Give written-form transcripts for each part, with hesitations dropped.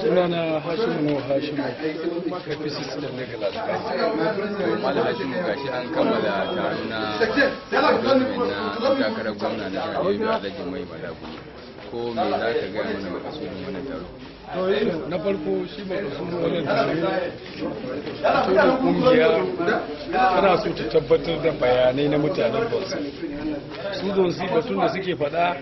sunana Hashimu kafin system legal advice. Malam Hashimu gashi an kammala taron na takarar gwamna na jihar Yobe Alhaji Mai Malabu. Ko me za ka gaya mana makasudin wannan taro? Na farko shi makasudin wannan taro da kungiya tana so ta tabbatar da bayanai na mutanen Bauchi. Su zonsi batun da suke faɗa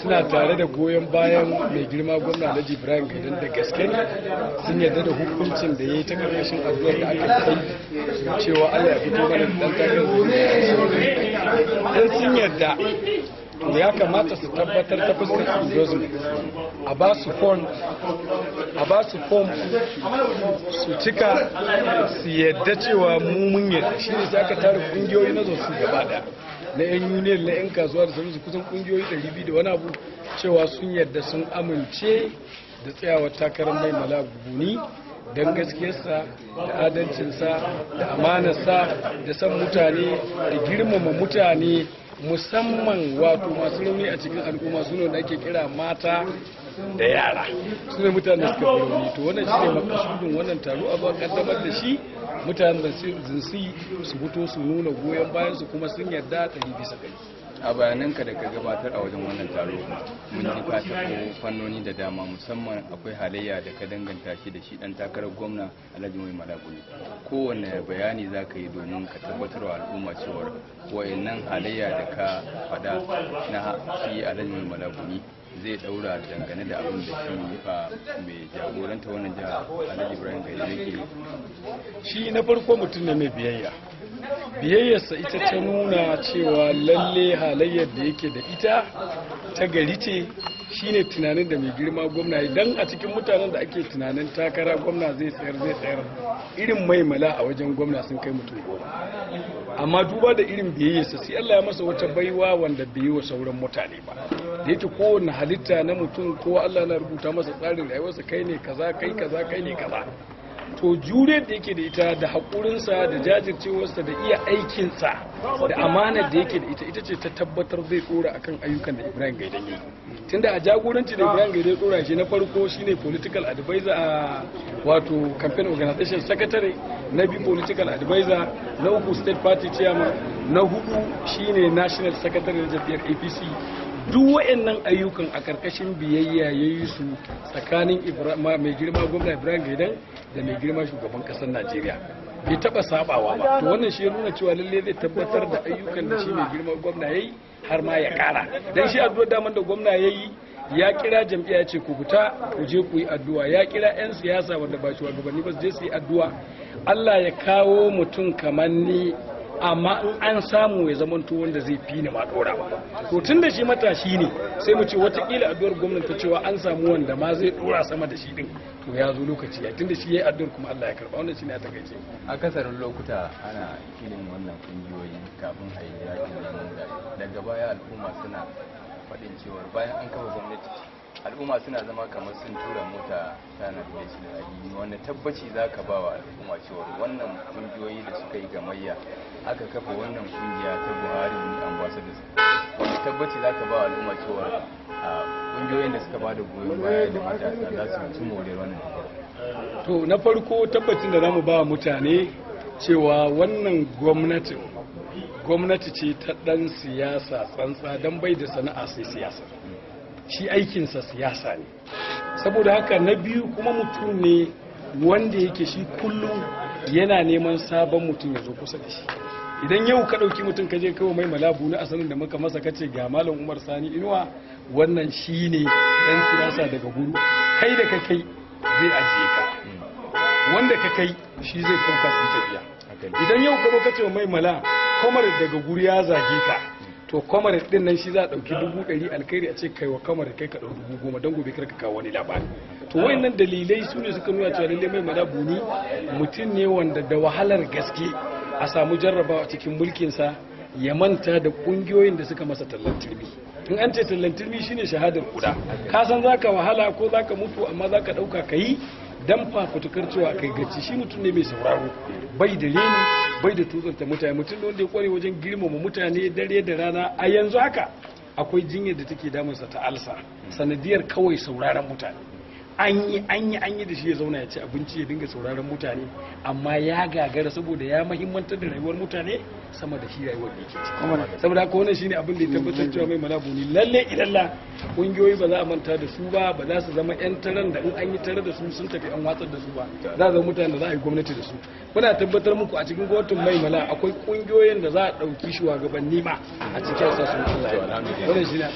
suna tare da goyon bayan mai girma gwamna Alhaji Ibrahim Gaidan da gaske sun yarda da hukuncin da ya yi ta karkashin addu'ar da aka kai cewa Allah ya fito mana dan takarar dan sun yarda to ya kamata su tabbatar ta fuskar endorsement a ba su form su cika su yadda cewa mun yadda shi ne sai aka tara kungiyoyi na zosu gaba da na yan union na yan kasuwa da sauransu kusan kungiyoyi 200 da wani abu cewa sun yadda sun amince da tsayawar takarar Mai Malabu Buni don gaskiyarsa da adalcinsa da amanarsa da san mutane da girmama mutane musamman wato masu rauni a cikin al'umma su ne da ake kira mata da yara su ne mutane da suka fi rauni to wannan shi ne makasudin wannan taro a zuwa kaddamar da shi mutanen da zinsi su fito su nuna goyon bayan su kuma sun yarda 100%. A bayananka da ka gabatar a wajen wannan taro mun ji ka taɓo fannoni da dama musamman akwai halayya da ka danganta shi da shi dan takarar gwamna Alhaji Mai Malabu. Kowane bayani za ka yi domin ka tabbatar wa al'umma cewar wayannan halayya da ka faɗa na shi Alhaji Mai Malabu zai daura dangane da abin da shi mai jagoranta wannan jiha Alhaji Ibrahim Gaidan yake. Shi na farko mutum ne mai biyayya. Biyayyarsa ita ta nuna cewa lalle halayyar da yake da ita ta gari ce shine tunanin da mai girma gwamna idan a cikin mutanen da ake tunanin takara gwamna zai tsayar irin Mai Mala a wajen gwamna sun kai mutum 10 amma duba da irin biyayyarsa sai Allah ya masa wata baiwa wanda bai yi wa sauran mutane ba da yake kowane halitta na mutum ko Allah na rubuta masa tsarin rayuwarsa kai ne kaza kai kaza kai ne kaza to jure da yake da ita da haƙurinsa da jajircewarsa da iya aikinsa da amanar da yake da ita ce ta tabbatar zai tsora akan ayyukan da Ibrahim Gaidan yi tunda a jagoranci da Ibrahim Gaidan ya tsora shi na farko shine political advisor a wato campaign organization secretary na biyu political advisor na uku state party chairman na hudu shine national secretary na jam'iyyar APC duk wayannan ayyukan a karkashin biyayya yayi su tsakanin mai girma gwamna Ibrahim Gaidan da mai girma shugaban kasar Najeriya bai taba sabawa ba to wannan shi ya nuna cewa lalle zai tabbatar da ayyukan da shi mai girma gwamna yayi har ma ya kara dan shi addu'a daman da gwamna yayi ya kira jam'iyya ce ku fita ku je ku yi addu'a ya kira yan siyasa wanda ba shugabanni ba su je su yi addu'a Allah ya kawo mutum kamar ni amma in an samu ya zamanto wanda zai fi ni ma dora to tun da shi matashi ne sai mu ce watakila addu'ar gwamnati ta cewa an samu wanda ma zai dora sama da shi din to ya zo lokaci ya tun da shi yayi addu'ar kuma Allah ya karba wannan shine a takaice akasarin lokuta ana filin wannan kungiyoyi kafin a yi yakin daga baya al'umma suna faɗin cewa bayan an kafa gwamnati al'umma suna zama kamar sun tura mota tana da shi da ayi wanda tabbaci zaka ba wa al'umma cewa wannan kungiyoyi da suka yi gamayya aka kafa wannan kungiya ta Buhari ne ambassadors wanda tabbaci zaka ba wa al'umma cewa kungiyoyin da suka bada goyon baya da matasa za su ci more wannan to na farko tabbacin da zamu ba wa mutane cewa wannan gwamnati ce ta dan siyasa tsantsa dan bai da sana'a sai siyasa shi aikinsa siyasa ne saboda haka na biyu kuma mutum ne wanda yake shi kullum yana neman sabon mutum ya zo kusa da shi idan yau ka ɗauki mutum ka je kawo Mai Malabu na asalin da muka masa kace ga Malam Umar Sani Inuwa wannan shi ne ɗan siyasa daga guru kai da ka kai zai ajiye ka wanda ka kai shi zai ɗauka su tafiya idan yau ka zo kace Mai Mala kamar daga guri ya zage ka to kwamar din nan shi za a dauki 100 alkhairi a ce kai wa kwamar kai ka dau 10,000 don gobe karka kawo wani labari to wayannan dalilai su ne suka nuna cewa lalle Mai Malabu ni mutum ne wanda da wahalar gaske a samu jarrabawa cikin mulkin sa ya manta da kungiyoyin da suka masa tallan turmi in an ce tallan turmi shine shahadar kuda ka san zaka wahala ko zaka mutu amma zaka dauka kai dan fafutukar cewa kai gaci shi mutum ne mai sauraro bai da reni bai da tutsanta mutane mutum wanda ya kware wajen girmama mutane dare da rana a yanzu haka akwai jinyar da take damunsa ta alsa sanadiyar kawai sauraron mutane an yi da shi ya zauna ya ci abinci ya dinga sauraron mutane amma ya gagara saboda ya mahimmantar da rayuwar mutane sama da shi rayuwar da yake ciki saboda haka wannan shine abin da ya tabbatar cewa mai malabu ne lalle ilalla kungiyoyi ba za a manta da su ba za su zama yan taran da in an yi tare da su sun tafi an watsar da su ba za a zama mutane da za a yi gwamnati da su muna tabbatar muku a cikin gwamnatin mai mala akwai kungiyoyin da za a ɗauki shugabanni ma a cikin sassan wannan shine a